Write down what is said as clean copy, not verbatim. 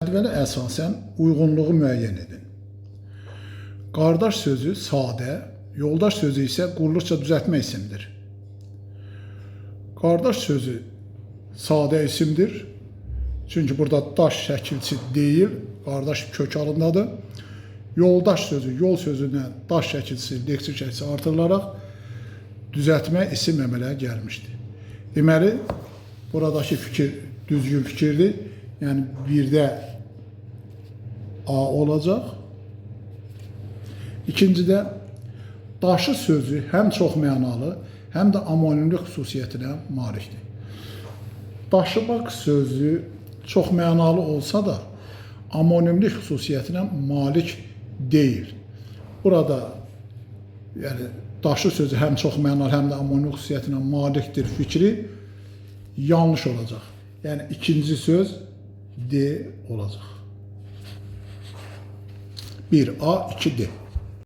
Cədvələ əsasən uyğunluğu müəyyən edin. Qardaş sözü sadə, yoldaş sözü isə qurluqca düzəltmə isimdir. Qardaş sözü sadə isimdir. Çünki burada daş şəkilçi deyil, qardaş kök halındadır. Yoldaş sözü, yol sözünə daş şəkilçisi, leksik şəkilçisi artırılaraq düzəltmə isim əmələ gəlmişdir. Deməli, buradakı fikir düzgün fikirdir. Yəni, birdə A olacaq. İkincidə, daşı sözü həm çox mənalı, həm də amonimlik xüsusiyyətinə malikdir. Daşımaq sözü çox mənalı olsa da, amonimlik xüsusiyyətinə malik deyil. Burada yəni, daşı sözü həm çox mənalı, həm də amonimlik xüsusiyyətinə malikdir fikri yanlış olacaq. Yəni, ikinci söz D olacaq. 1A, 2D.